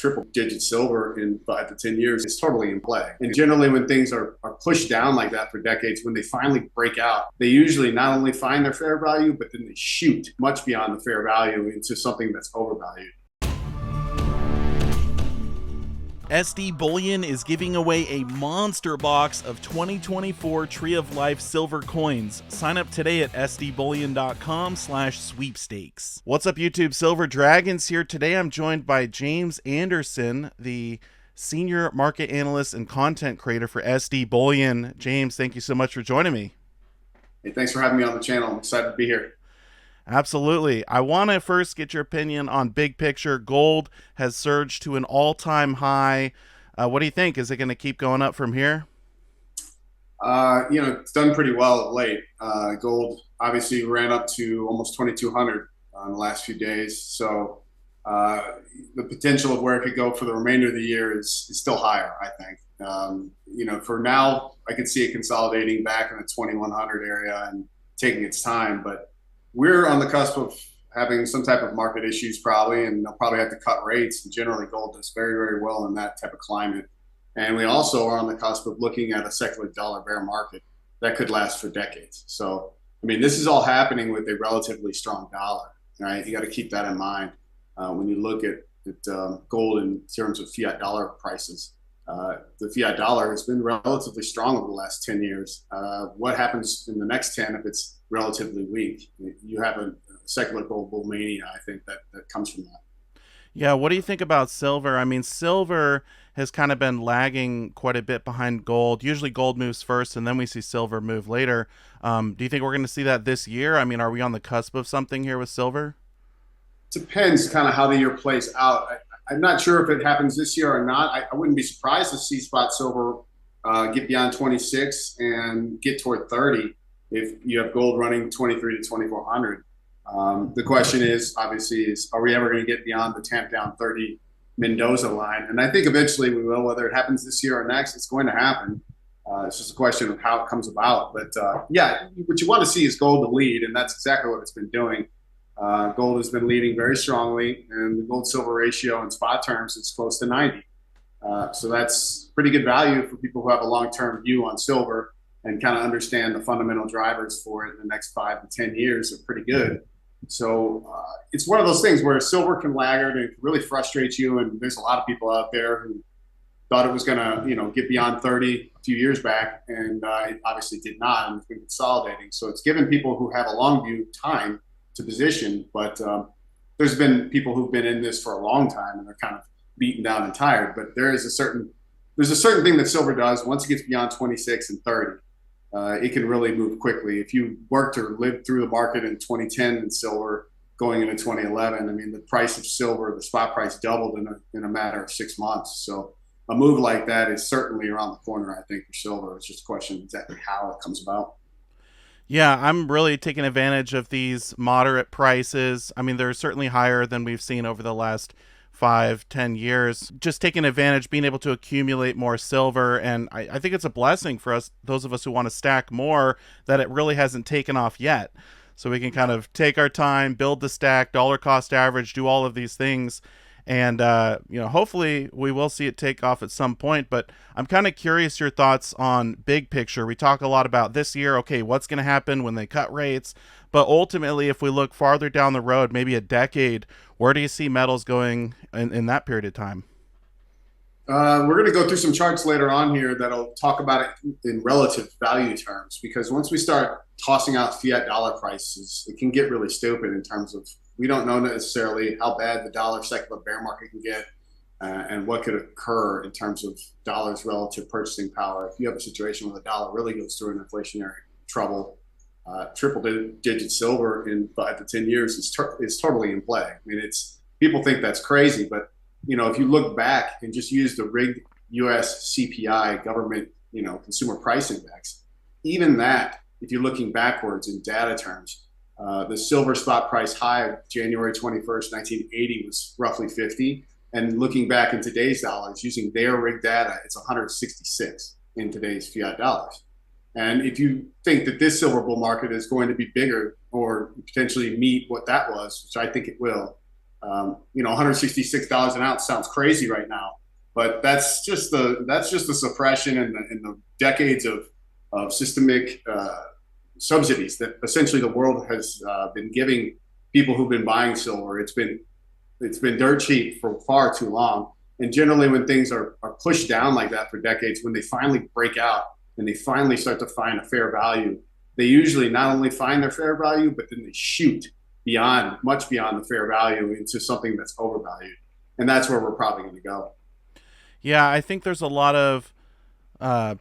triple digit silver in 5 to 10 years is totally in play. And generally when things are pushed down like that for decades, when they finally break out, they usually not only find their fair value, but then they shoot much beyond the fair value into something that's overvalued. SD Bullion is giving away a monster box of 2024 Tree of Life silver coins. Sign up today at sdbullion.com/sweepstakes. What's up, YouTube? Silver Dragons here. Today I'm joined by James Anderson, the senior market analyst and content creator for SD Bullion. James, thank you so much for joining me. Hey, thanks for having me on the channel. I'm excited to be here. Absolutely. I want to first get your opinion on big picture. Gold has surged to an all-time high. What do you think? Is it going to keep going up from here? It's done pretty well of late. Gold obviously ran up to almost 2,200 in the last few days. So the potential of where it could go for the remainder of the year is still higher, I think. For now, I could see it consolidating back in the 2,100 area and taking its time. But we're on the cusp of having some type of market issues probably, and they'll probably have to cut rates. And generally, gold does very, very well in that type of climate. And we also are on the cusp of looking at a secular dollar bear market that could last for decades. So, this is all happening with a relatively strong dollar, right? You got to keep that in mind when you look at gold in terms of fiat dollar prices. The fiat dollar has been relatively strong over the last 10 years. What happens in the next 10 if it's relatively weak? You have a secular gold bull mania, I think, that comes from that. Yeah, what do you think about silver? Silver has kind of been lagging quite a bit behind gold. Usually gold moves first and then we see silver move later. Do you think we're going to see that this year? Are we on the cusp of something here with silver? Depends kind of how the year plays out. I'm not sure if it happens this year or not. I wouldn't be surprised to see spot silver get beyond 26 and get toward 30 if you have gold running 23 to 2,400. The question is, obviously, are we ever going to get beyond the tamp down 30 Mendoza line? And I think eventually we will. Whether it happens this year or next, it's going to happen. It's just a question of how it comes about. But what you want to see is gold to lead, and that's exactly what it's been doing. Gold has been leading very strongly, and the gold-silver ratio in spot terms is close to 90. So that's pretty good value for people who have a long-term view on silver and kind of understand the fundamental drivers for it in the next 5 to 10 years are pretty good. So it's one of those things where silver can laggard and it can really frustrate you. And there's a lot of people out there who thought it was going to, get beyond 30 a few years back, and it obviously did not, and it's been consolidating. So it's given people who have a long view time to position, but there's been people who've been in this for a long time and they're kind of beaten down and tired. But there's a certain thing that silver does. Once it gets beyond 26 and 30, it can really move quickly. If you worked or lived through the market in 2010 in silver going into 2011, the price of silver, the spot price doubled in a matter of 6 months. So a move like that is certainly around the corner, I think, for silver. It's just a question of exactly how it comes about. Yeah, I'm really taking advantage of these moderate prices. They're certainly higher than we've seen over the last 5-10 years. Just taking advantage, being able to accumulate more silver. And I think it's a blessing for us, those of us who want to stack more, that it really hasn't taken off yet. So we can kind of take our time, build the stack, dollar cost average, do all of these things. And, hopefully we will see it take off at some point. But I'm kind of curious your thoughts on big picture. We talk a lot about this year. Okay, what's going to happen when they cut rates? But ultimately, if we look farther down the road, maybe a decade, where do you see metals going in that period of time? We're going to go through some charts later on here that'll talk about it in relative value terms, because once we start tossing out fiat dollar prices, it can get really stupid in terms of we don't know necessarily how bad the dollar secular bear market can get and what could occur in terms of dollars relative purchasing power. If you have a situation where the dollar really goes through an inflationary trouble, triple digit silver in 5 to 10 years is totally in play. People think that's crazy, but if you look back and just use the rigged U.S. CPI government, consumer price index, even that, if you're looking backwards in data terms, the silver spot price high of January 21st, 1980 was roughly 50. And looking back in today's dollars, using their rigged data, it's 166 in today's fiat dollars. And if you think that this silver bull market is going to be bigger or potentially meet what that was, which I think it will, $166 an ounce sounds crazy right now, but that's just the suppression and the decades of systemic subsidies that essentially the world has been giving people who've been buying silver. It's been dirt cheap for far too long. And generally, when things are pushed down like that for decades, when they finally break out and they finally start to find a fair value, they usually not only find their fair value, but then they shoot much beyond the fair value into something that's overvalued. And that's where we're probably going to go. Yeah, I think there's a lot of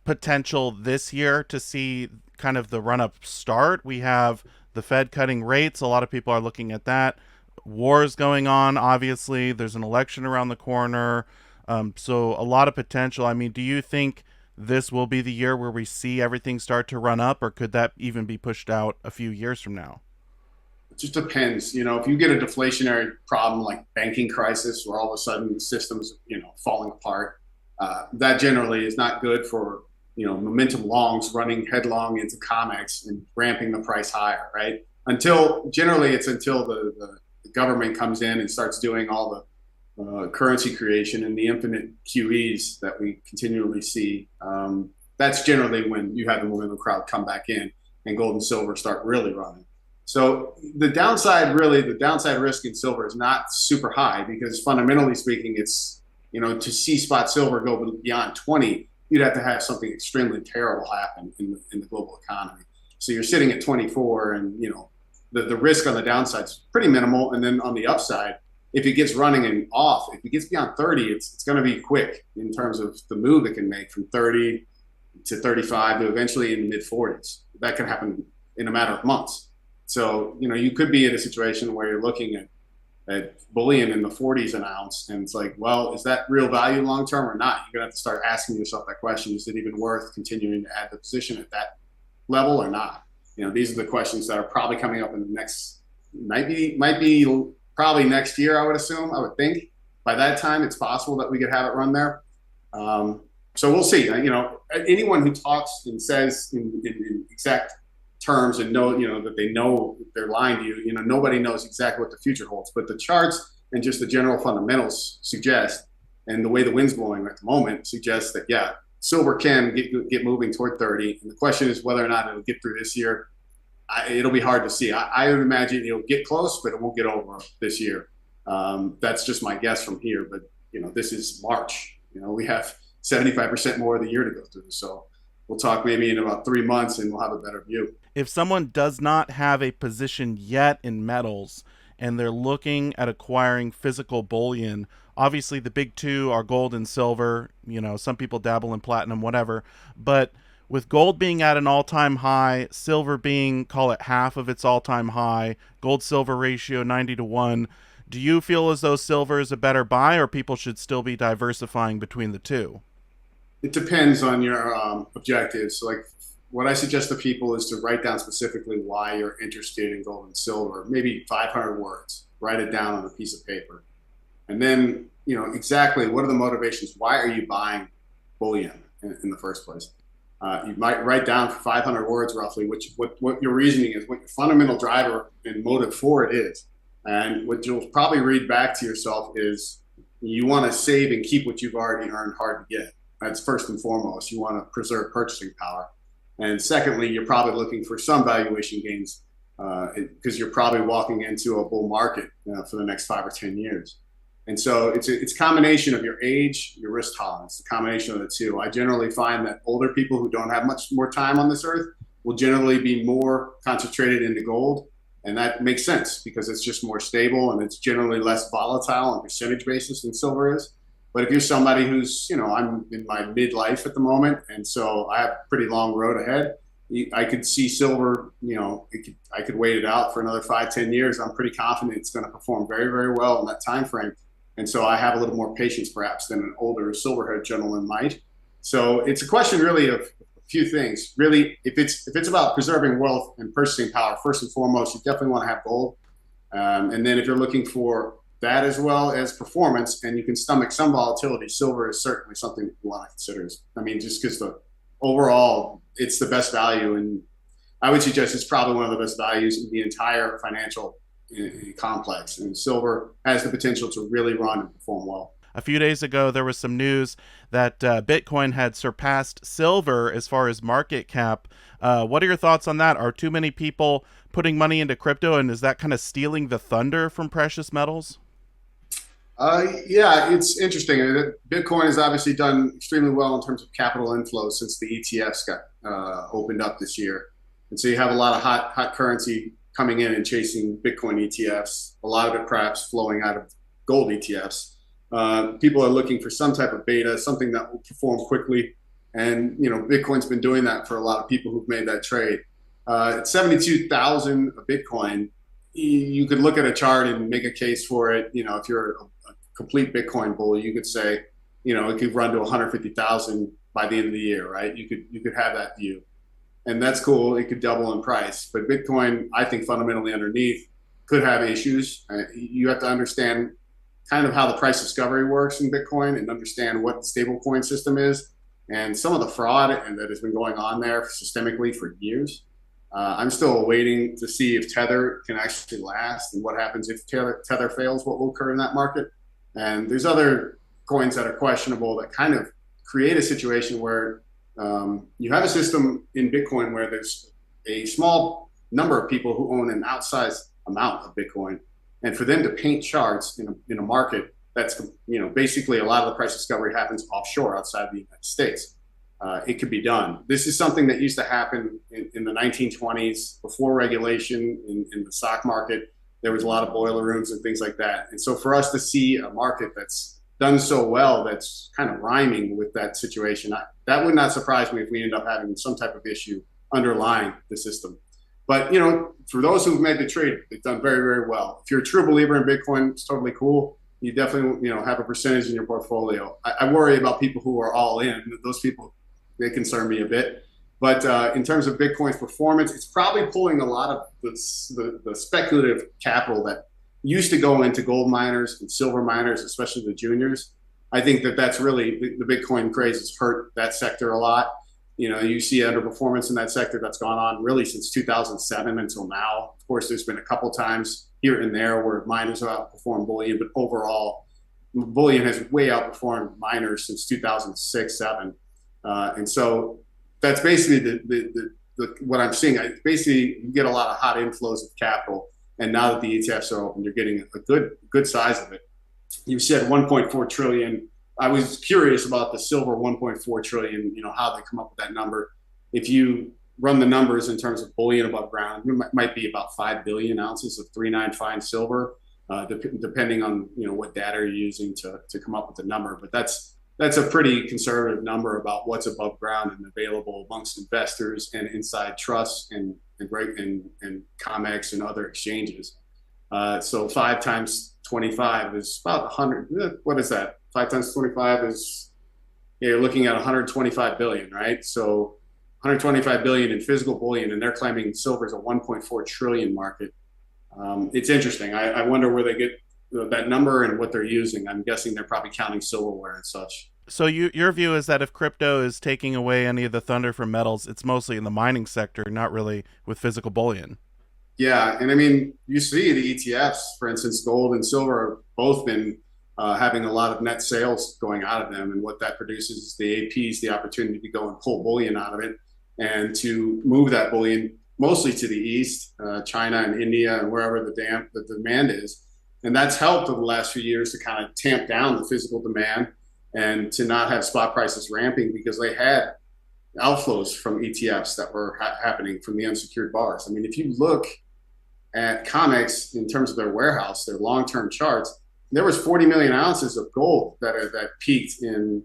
potential this year to see kind of the run up start. We have the Fed cutting rates. A lot of people are looking at that. Wars going on, obviously. There's an election around the corner. So a lot of potential. I mean, do you think this will be the year where we see everything start to run up, or could that even be pushed out a few years from now? It just depends. If you get a deflationary problem like banking crisis, where all of a sudden the systems, falling apart, that generally is not good for momentum longs running headlong into COMEX and ramping the price higher, right? Until the government comes in and starts doing all the currency creation and the infinite QEs that we continually see. That's generally when you have the momentum crowd come back in and gold and silver start really running. So the downside risk in silver is not super high because fundamentally speaking, it's, to see spot silver go beyond 20, you'd have to have something extremely terrible happen in the global economy. So you're sitting at 24 and, the risk on the downside is pretty minimal. And then on the upside, if it gets running and off, if it gets beyond 30, it's going to be quick in terms of the move it can make from 30 to 35 to eventually in the mid 40s. That can happen in a matter of months. So, you could be in a situation where you're looking at bullion in the 40s an ounce, and it's like, well, is that real value long term or not? You're gonna have to start asking yourself that question: is it even worth continuing to add the position at that level or not? These are the questions that are probably coming up in the next, might be probably next year. I would think by that time it's possible that we could have it run there. So we'll see. Anyone who talks and says in exact terms and that they know they're lying to you. Nobody knows exactly what the future holds, but the charts and just the general fundamentals suggest, and the way the wind's blowing at the moment suggests that, yeah, silver can get moving toward 30. And the question is whether or not it'll get through this year. It'll be hard to see. I would imagine it'll get close, but it won't get over this year. That's just my guess from here. But this is March. We have 75% more of the year to go through. So we'll talk maybe in about 3 months and we'll have a better view. If someone does not have a position yet in metals and they're looking at acquiring physical bullion, obviously the big two are gold and silver. Some people dabble in platinum, whatever. But with gold being at an all-time high, silver being, call it half of its all-time high, gold-silver ratio 90-1, do you feel as though silver is a better buy, or people should still be diversifying between the two? It depends on your objectives. So, like, what I suggest to people is to write down specifically why you're interested in gold and silver, maybe 500 words, write it down on a piece of paper. And then, exactly what are the motivations? Why are you buying bullion in the first place? You might write down for 500 words roughly, what your reasoning is, what your fundamental driver and motive for it is. And what you'll probably read back to yourself is you want to save and keep what you've already earned hard to get. That's first and foremost. You want to preserve purchasing power. And secondly, you're probably looking for some valuation gains because you're probably walking into a bull market for the next 5 or 10 years. And so it's a combination of your age, your risk tolerance, a combination of the two. I generally find that older people who don't have much more time on this earth will generally be more concentrated into gold. And that makes sense because it's just more stable and it's generally less volatile on a percentage basis than silver is. But if you're somebody who's, I'm in my midlife at the moment, and so I have a pretty long road ahead, I could see silver, I could wait it out for another 5-10 years. I'm pretty confident it's going to perform very, very well in that time frame. And so I have a little more patience perhaps than an older silverhead gentleman might. So it's a question really of a few things. Really, if it's about preserving wealth and purchasing power, first and foremost, you definitely want to have gold. And then if you're looking for that as well as performance, and you can stomach some volatility, silver is certainly something that you want to consider. Just because overall, it's the best value. And I would suggest it's probably one of the best values in the entire financial complex, and silver has the potential to really run and perform well. A few days ago, there was some news that Bitcoin had surpassed silver as far as market cap. What are your thoughts on that? Are too many people putting money into crypto, and is that kind of stealing the thunder from precious metals? Yeah, it's interesting. Bitcoin has obviously done extremely well in terms of capital inflow since the ETFs got opened up this year, and so you have a lot of hot currency coming in and chasing Bitcoin ETFs. A lot of it perhaps flowing out of gold ETFs. People are looking for some type of beta, something that will perform quickly, and Bitcoin's been doing that for a lot of people who've made that trade. At 72,000 a Bitcoin, you could look at a chart and make a case for it. If you're a complete Bitcoin bull, you could say, it could run to 150,000 by the end of the year, right? You could have that view, and that's cool. It could double in price, but Bitcoin, I think, fundamentally underneath could have issues. You have to understand kind of how the price discovery works in Bitcoin and understand what the stablecoin system is and some of the fraud that has been going on there systemically for years. I'm still waiting to see if Tether can actually last and what happens if Tether fails, what will occur in that market. And there's other coins that are questionable that kind of create a situation where you have a system in Bitcoin where there's a small number of people who own an outsized amount of Bitcoin. And for them to paint charts in a market that's, basically a lot of the price discovery happens offshore outside the United States. It could be done. This is something that used to happen in the 1920s before regulation in the stock market. There was a lot of boiler rooms and things like that. And so for us to see a market that's done so well, that's kind of rhyming with that situation, that would not surprise me if we end up having some type of issue underlying the system. But, for those who've made the trade, they've done very, very well. If you're a true believer in Bitcoin, it's totally cool. You definitely, have a percentage in your portfolio. I worry about people who are all in. Those people, they concern me a bit. But in terms of Bitcoin's performance, it's probably pulling a lot of the speculative capital that used to go into gold miners and silver miners, especially the juniors. I think that's really the Bitcoin craze has hurt that sector a lot. You see underperformance in that sector that's gone on really since 2007 until now. Of course, there's been a couple times here and there where miners have outperformed bullion, but overall, bullion has way outperformed miners since 2006, 7. And so that's basically what I'm seeing. Basically, you get a lot of hot inflows of capital, and now that the ETFs are open, you're getting a good size of it. You said 1.4 trillion. I was curious about the silver 1.4 trillion, how they come up with that number. If you run the numbers in terms of bullion above ground, it might be about 5 billion ounces of 3.9 fine silver, depending on, what data you're using to come up with the number. But that's a pretty conservative number about what's above ground and available amongst investors and inside trusts and COMEX and other exchanges. So 5 times 25 is about 100. What is that? 5 times 25 is, you're looking at 125 billion, right? So 125 billion in physical bullion, and they're claiming silver is a 1.4 trillion market. It's interesting. I wonder where they get that number and what they're using. I'm guessing they're probably counting silverware and such. So your view is that if crypto is taking away any of the thunder from metals, it's mostly in the mining sector, not really with physical bullion. Yeah, and I mean, you see the ETFs, for instance, gold and silver have both been having a lot of net sales going out of them, and what that produces is the APs the opportunity to go and pull bullion out of it and to move that bullion mostly to the east, China and India and wherever the demand is. And that's helped over the last few years to kind of tamp down the physical demand and to not have spot prices ramping because they had outflows from ETFs that were happening from the unsecured bars. I mean, if you look at COMEX in terms of their warehouse, their long-term charts, there was 40 million ounces of gold that peaked in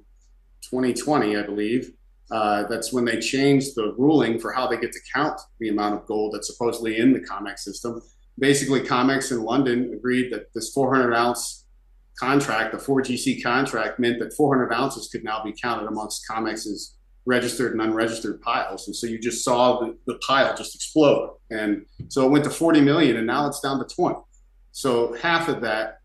2020, I believe. That's when they changed the ruling for how they get to count the amount of gold that's supposedly in the COMEX system. Basically, COMEX in London agreed that this 400-ounce contract, the 4GC contract, meant that 400 ounces could now be counted amongst COMEX's registered and unregistered piles. And so you just saw the pile just explode. And so it went to 40 million, and now it's down to 20. So half of that,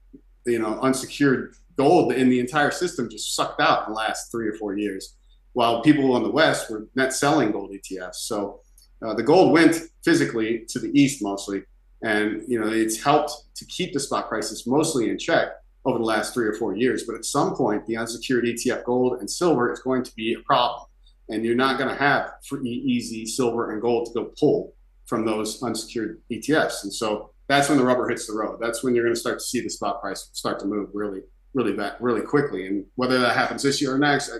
unsecured gold in the entire system just sucked out in the last 3 or 4 years, while people on the West were net selling gold ETFs. So the gold went physically to the East mostly, And it's helped to keep the spot prices mostly in check over the last 3 or 4 years. But at some point, the unsecured ETF gold and silver is going to be a problem, and you're not going to have free, easy silver and gold to go pull from those unsecured ETFs. And so that's when the rubber hits the road. That's when you're going to start to see the spot price start to move really quickly. And whether that happens this year or next,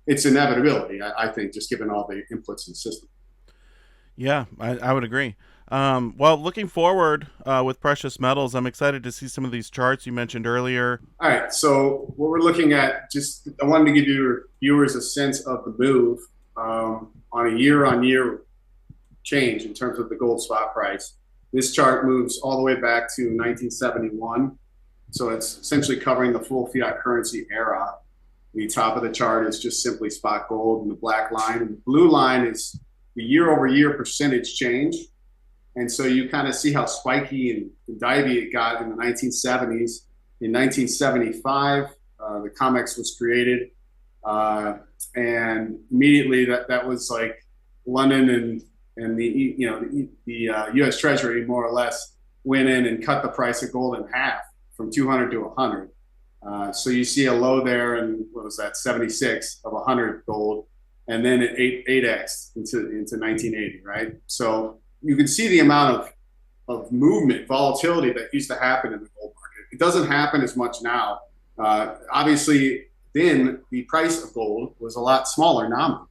it's inevitability, I think, just given all the inputs in the system. Yeah, I would agree. Well, looking forward with precious metals, I'm excited to see some of these charts you mentioned earlier. All right, so what we're looking at, just I wanted to give your viewers a sense of the move on a year-on-year change in terms of the gold spot price. This chart moves all the way back to 1971, so it's essentially covering the full fiat currency era. The top of the chart is just simply spot gold, and the black line, and the blue line is the year-over-year percentage change. And so you kind of see how spiky and divey it got in the 1970s. In 1975, the COMEX was created, and immediately that was like London and the U.S. Treasury more or less went in and cut the price of gold in half from 200 to 100. So you see a low there, and what was that, 76 of 100 gold, and then it 8x into 1980, right? So you can see the amount of movement, volatility that used to happen in the gold market. It doesn't happen as much now. Obviously, then the price of gold was a lot smaller nominally,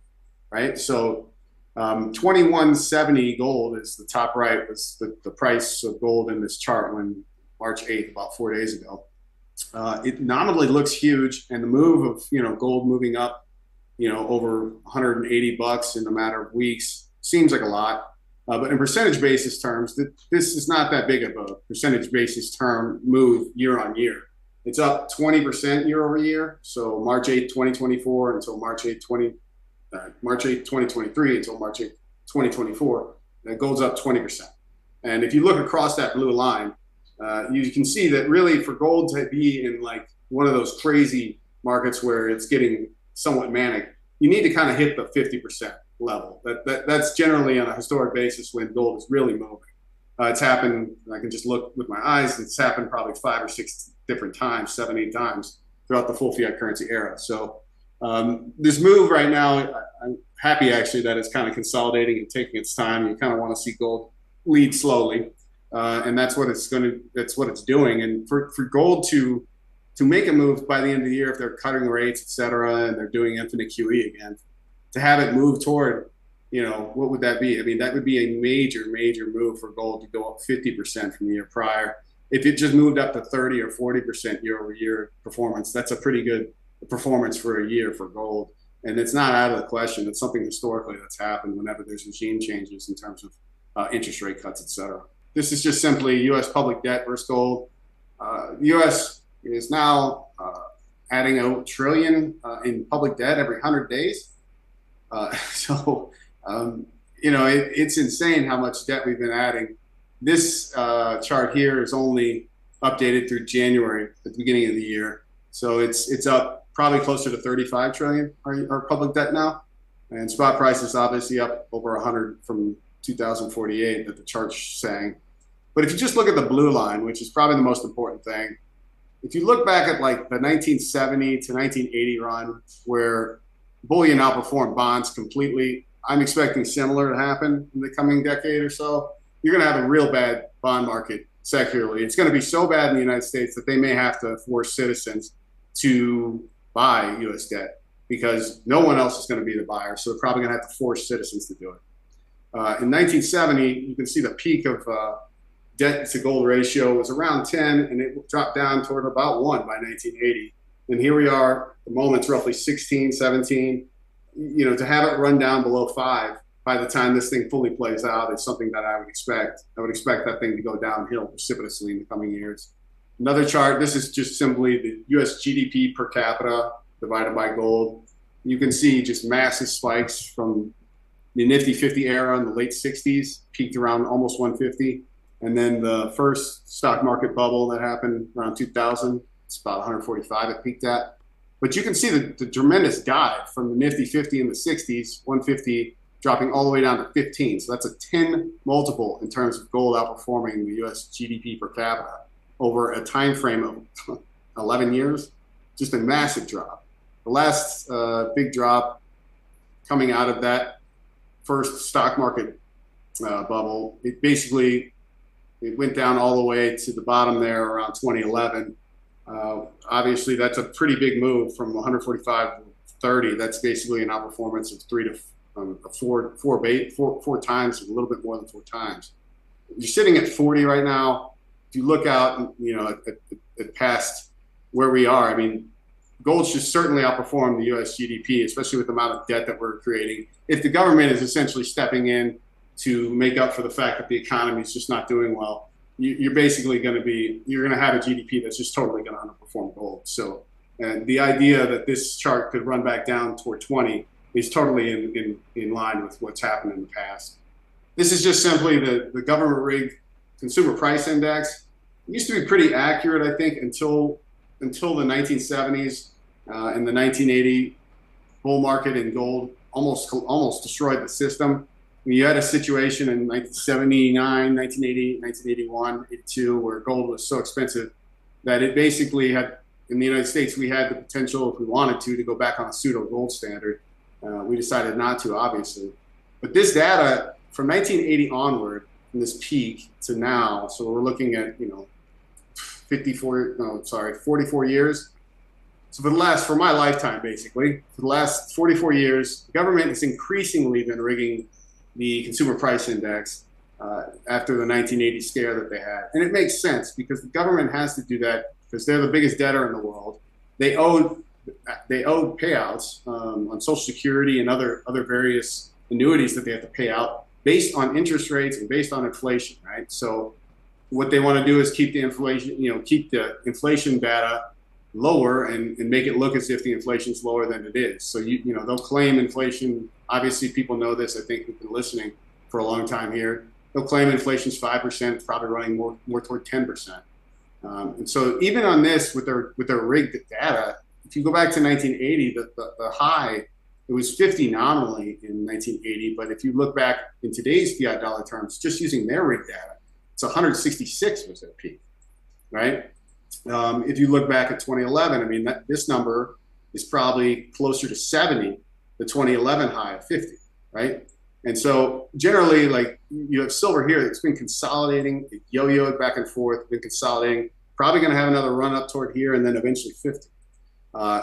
right? So 2170 gold is the top right, was the price of gold in this chart when March 8th, about 4 days ago. It nominally looks huge, and the move of gold moving up over 180 bucks in a matter of weeks seems like a lot. But in percentage basis terms, this is not that big of a percentage basis term move year on year. It's up 20% year over year. So March 8th, 2024 until March 8th, 2023 until March 8th, 2024, gold's up 20%. And if you look across that blue line, you can see that really for gold to be in like one of those crazy markets where it's getting somewhat manic, you need to kind of hit the 50% level. That's generally on a historic basis when gold is really moving. It's happened, I can just look with my eyes, it's happened probably 5 or 6 different times, 7, 8 times throughout the full fiat currency era. So this move right now, I'm happy actually that it's kind of consolidating and taking its time. You kind of want to see gold lead slowly. And that's what it's doing. And for gold to make a move by the end of the year, if they're cutting rates, et cetera, and they're doing infinite QE again, to have it move toward, what would that be? I mean, that would be a major move for gold to go up 50% from the year prior. If it just moved up to 30 or 40% year over year performance, that's a pretty good performance for a year for gold. And it's not out of the question. It's something historically that's happened whenever there's regime changes in terms of interest rate cuts, et cetera. This is just simply U.S. public debt versus gold. The U.S. is now adding $1 trillion in public debt every 100 days. It's insane how much debt we've been adding. This chart here is only updated through January at the beginning of the year. So it's up probably closer to 35 trillion, our public debt now. And spot price is obviously up over 100 from 2048 that the chart's saying. But if you just look at the blue line, which is probably the most important thing, if you look back at like the 1970 to 1980 run where bullion outperformed bonds completely, I'm expecting similar to happen in the coming decade or so. You're going to have a real bad bond market secularly. It's going to be so bad in the United States that they may have to force citizens to buy U.S. debt because no one else is going to be the buyer. So they're probably going to have to force citizens to do it. In 1970, you can see the peak of debt to gold ratio was around 10, and it dropped down toward about 1 by 1980. And here we are, the moment's roughly 16, 17. To have it run down below 5 by the time this thing fully plays out is something that I would expect. I would expect that thing to go downhill precipitously in the coming years. Another chart, this is just simply the US GDP per capita divided by gold. You can see just massive spikes from the Nifty 50 era in the late 60s, peaked around almost 150. And then the first stock market bubble that happened around 2000, it's about 145 it peaked at. But you can see the tremendous dive from the Nifty 50 in the 60s, 150 dropping all the way down to 15. So that's a 10 multiple in terms of gold outperforming the U.S. GDP per capita over a time frame of 11 years. Just a massive drop. The last big drop coming out of that first stock market bubble, it went down all the way to the bottom there around 2011. Obviously, that's a pretty big move from 145 to 30. That's basically an outperformance of four times, a little bit more than four times. You're sitting at 40 right now. If you look out, at past where we are, I mean, gold should certainly outperform the U.S. GDP, especially with the amount of debt that we're creating. If the government is essentially stepping in to make up for the fact that the economy is just not doing well, you're basically going to have a GDP that's just totally going to underperform gold. So the idea that this chart could run back down toward 20 is totally in line with what's happened in the past. This is just simply the government rigged consumer price index. It used to be pretty accurate, I think, until the 1970s and the 1980 bull market in gold almost destroyed the system. You had a situation in 1979, 1980, 1981, 82, where gold was so expensive that it basically had, in the United States, we had the potential, if we wanted to go back on a pseudo gold standard. We decided not to, obviously. But this data from 1980 onward, from this peak to now, so we're looking at 44 years. So for my lifetime, basically, for the last 44 years, the government has increasingly been rigging the consumer price index after the 1980 scare that they had. And it makes sense because the government has to do that because they're the biggest debtor in the world. They owed payouts on Social Security and other various annuities that they have to pay out based on interest rates and based on inflation, right? So what they want to do is keep the inflation data lower and make it look as if the inflation is lower than it is. So they'll claim inflation. Obviously, people know this. I think who've been listening for a long time here. They'll claim inflation's 5%. It's probably running more toward 10%. And so even on this, with their rigged data, if you go back to 1980, the high, it was 50 nominally in 1980. But if you look back in today's fiat dollar terms, just using their rigged data, it's 166 was their peak, right? If you look back at 2011, I mean, this number is probably closer to 70, the 2011 high of 50, right? And so generally, like, you have silver here, it's been consolidating, it yo-yoed back and forth, been consolidating, probably going to have another run up toward here and then eventually 50.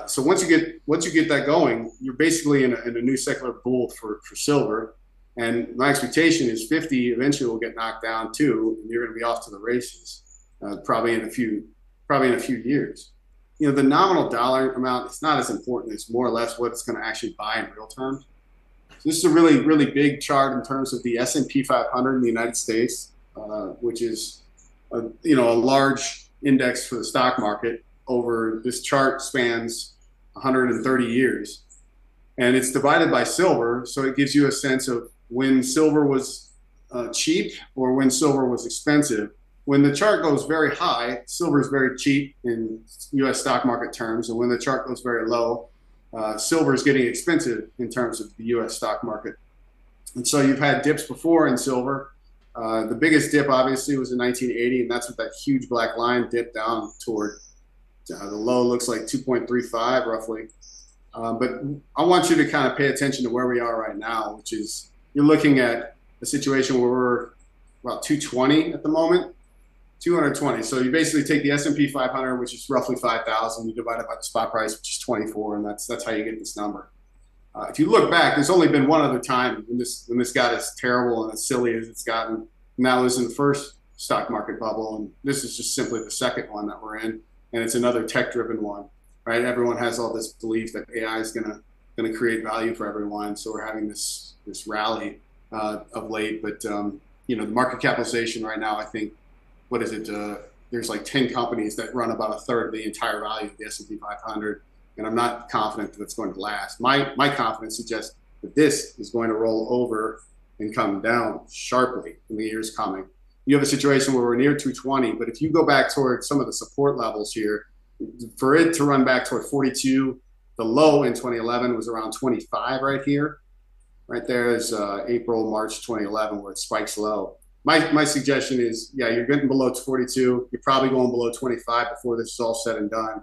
So once you get that going, you're basically in a new secular bull for silver. And my expectation is 50 eventually will get knocked down too, and you're going to be off to the races, probably in a few years. The nominal dollar amount is not as important. It's more or less what it's going to actually buy in real terms. So this is a really, really big chart in terms of the S&P 500 in the United States, which is a large index for the stock market. Over this chart spans 130 years, and it's divided by silver, so it gives you a sense of when silver was cheap or when silver was expensive. When the chart goes very high, silver is very cheap in U.S. stock market terms, and when the chart goes very low, silver is getting expensive in terms of the U.S. stock market. And so you've had dips before in silver. The biggest dip, obviously, was in 1980, and that's what that huge black line dipped down toward. The low looks like 2.35 roughly. But I want you to kind of pay attention to where we are right now, which is you're looking at a situation where we're about 220 at the moment, 220. So you basically take the S&P 500, which is roughly 5,000, you divide it by the spot price, which is 24, and that's how you get this number. If you look back, there's only been one other time when this got as terrible and as silly as it's gotten, and that was in the first stock market bubble, and this is just simply the second one that we're in. And it's another tech-driven one, right? Everyone has all this belief that AI is gonna create value for everyone. So we're having this rally of late. But the market capitalization right now, I think, what is it? There's like 10 companies that run about a third of the entire value of the S&P 500, and I'm not confident that it's going to last. My confidence suggests that this is going to roll over and come down sharply in the years coming. You have a situation where we're near 220, but if you go back toward some of the support levels here, for it to run back toward 42, the low in 2011 was around 25 right here. Right there is April, March 2011, where it spikes low. My suggestion is, yeah, you're getting below 42. You're probably going below 25 before this is all said and done.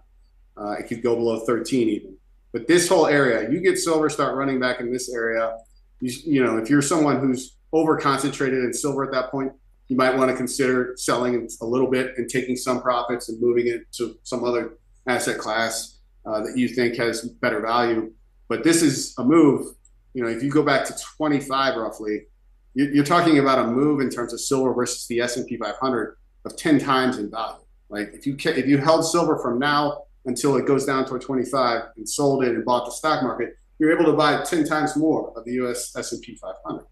It could go below 13 even. But this whole area, you get silver start running back in this area. You know, if you're someone who's over concentrated in silver at that point, you might want to consider selling a little bit and taking some profits and moving it to some other asset class that you think has better value. But this is a move. You know, if you go back to 25 roughly, you're talking about a move in terms of silver versus the S&P 500 of 10 times in value. Like if you held silver from now until it goes down toward 25 and sold it and bought the stock market, you're able to buy 10 times more of the US S&P 500,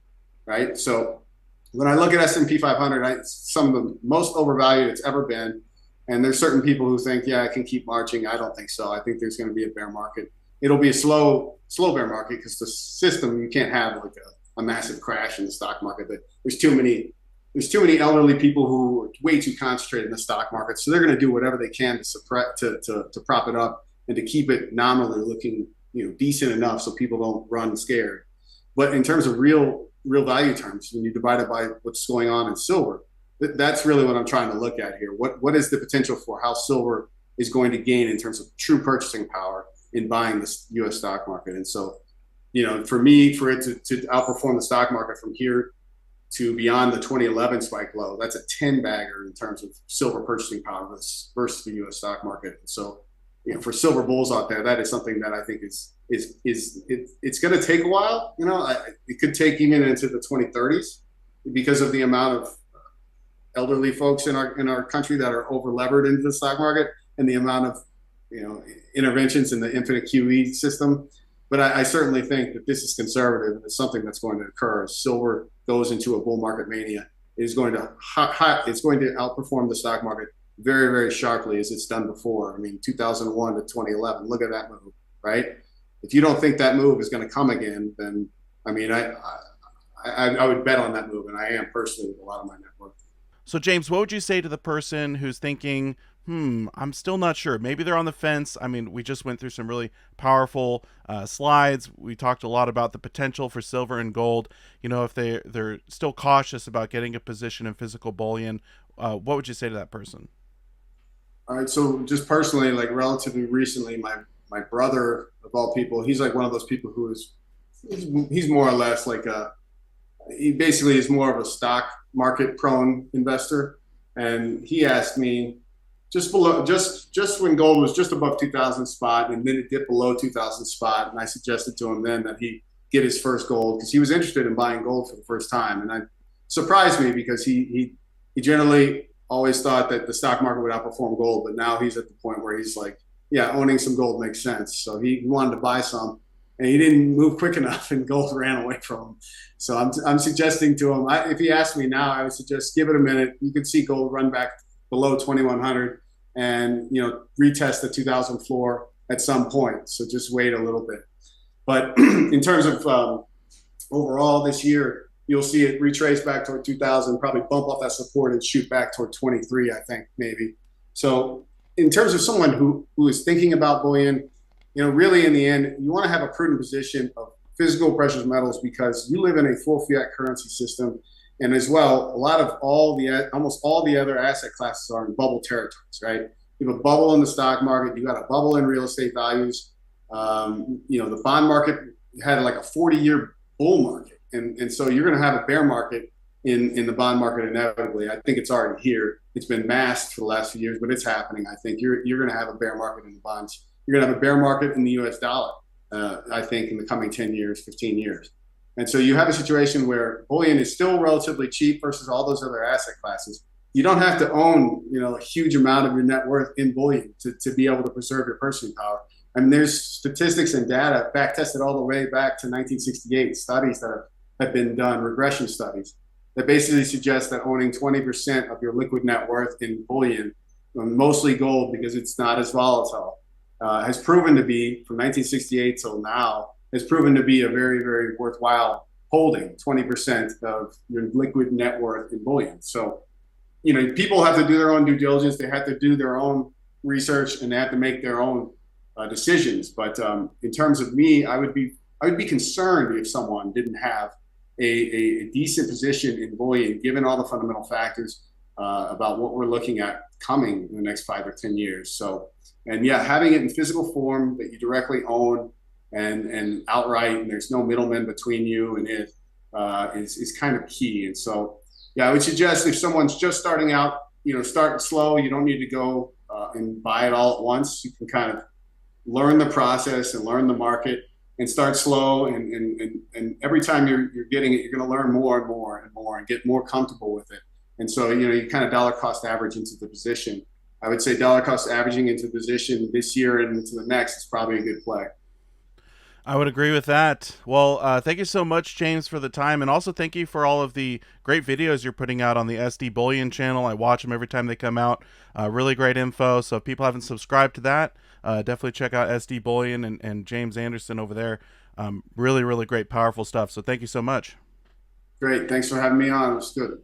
right? So when I look at S&P 500, it's some of the most overvalued it's ever been. And there's certain people who think, yeah, it can keep marching. I don't think so. I think there's going to be a bear market. It'll be a slow bear market because the system, you can't have like a massive crash in the stock market. But there's too many elderly people who are way too concentrated in the stock market. So they're going to do whatever they can to suppress, to prop it up and to keep it nominally looking, decent enough so people don't run scared. But in terms of real value terms, when you divide it by what's going on in silver, that's really what I'm trying to look at here. What is the potential for how silver is going to gain in terms of true purchasing power in buying the U.S. stock market? And so, for me, for it to outperform the stock market from here to beyond the 2011 spike low, that's a 10 bagger in terms of silver purchasing power versus the U.S. stock market. And so, for silver bulls out there, that is something that I think it's going to take a while. It could take even into the 2030s because of the amount of elderly folks in our country that are over levered into the stock market and the amount of interventions in the infinite QE system. But I certainly think that this is conservative and it's something that's going to occur as silver goes into a bull market mania. It's going to outperform the stock market very, very sharply as it's done before. I mean, 2001 to 2011, look at that move, right? If you don't think that move is going to come again, then I mean, I would bet on that move, and I am personally with a lot of my network. So, James, what would you say to the person who's thinking, I'm still not sure. Maybe they're on the fence. I mean, we just went through some really powerful slides. We talked a lot about the potential for silver and gold. If they're still cautious about getting a position in physical bullion, what would you say to that person? All right. So just personally, like relatively recently, my brother, of all people, he's like one of those people who he's more or less like he basically is more of a stock market prone investor. And he asked me just when gold was just above 2000 spot and then it dipped below 2000 spot. And I suggested to him then that he get his first gold because he was interested in buying gold for the first time. And that surprised me because he generally always thought that the stock market would outperform gold. But now he's at the point where he's like, yeah, owning some gold makes sense. So he wanted to buy some. And he didn't move quick enough, and gold ran away from him. So I'm suggesting to him, if he asked me now, I would suggest give it a minute. You could see gold run back below 2,100, and retest the 2,000 floor at some point. So just wait a little bit. But in terms of overall this year, you'll see it retrace back toward 2,000, probably bump off that support and shoot back toward 23, I think maybe. So in terms of someone who is thinking about bullion, really in the end, you want to have a prudent position of physical precious metals because you live in a full fiat currency system. And as well, almost all the other asset classes are in bubble territories, right? You have a bubble in the stock market, you got a bubble in real estate values. The bond market had like a 40-year bull market. And so you're going to have a bear market in the bond market inevitably. I think it's already here. It's been masked for the last few years, but it's happening. I think you're going to have a bear market in the bonds. You're going to have a bear market in the US dollar, I think, in the coming 10 years, 15 years. And so you have a situation where bullion is still relatively cheap versus all those other asset classes. You don't have to own, a huge amount of your net worth in bullion to be able to preserve your purchasing power. I mean, there's statistics and data back tested all the way back to 1968, studies that have been done, regression studies, that basically suggest that owning 20% of your liquid net worth in bullion, mostly gold because it's not as volatile, has proven to be, from 1968 till now, has proven to be a very, very worthwhile holding, 20% of your liquid net worth in bullion. So, people have to do their own due diligence. They have to do their own research and they have to make their own decisions. But in terms of me, I would be I would be concerned if someone didn't have a decent position in bullion, given all the fundamental factors about what we're looking at coming in the next 5 or 10 years. So, and yeah, having it in physical form that you directly own and outright, and there's no middleman between you and it, is kind of key. And so, yeah, I would suggest if someone's just starting out, start slow. You don't need to go and buy it all at once. You can kind of learn the process and learn the market and start slow. And every time you're getting it, you're going to learn more and more and more and get more comfortable with it. And so, you kind of dollar cost average into the position. I would say dollar cost averaging into the position this year and into the next is probably a good play. I would agree with that. Well, thank you so much, James, for the time, and also thank you for all of the great videos you're putting out on the SD Bullion channel. I watch them every time they come out. Really great info. So if people haven't subscribed to that, definitely check out SD Bullion and James Anderson over there. Really, really great, powerful stuff. So thank you so much. Great. Thanks for having me on. It was good.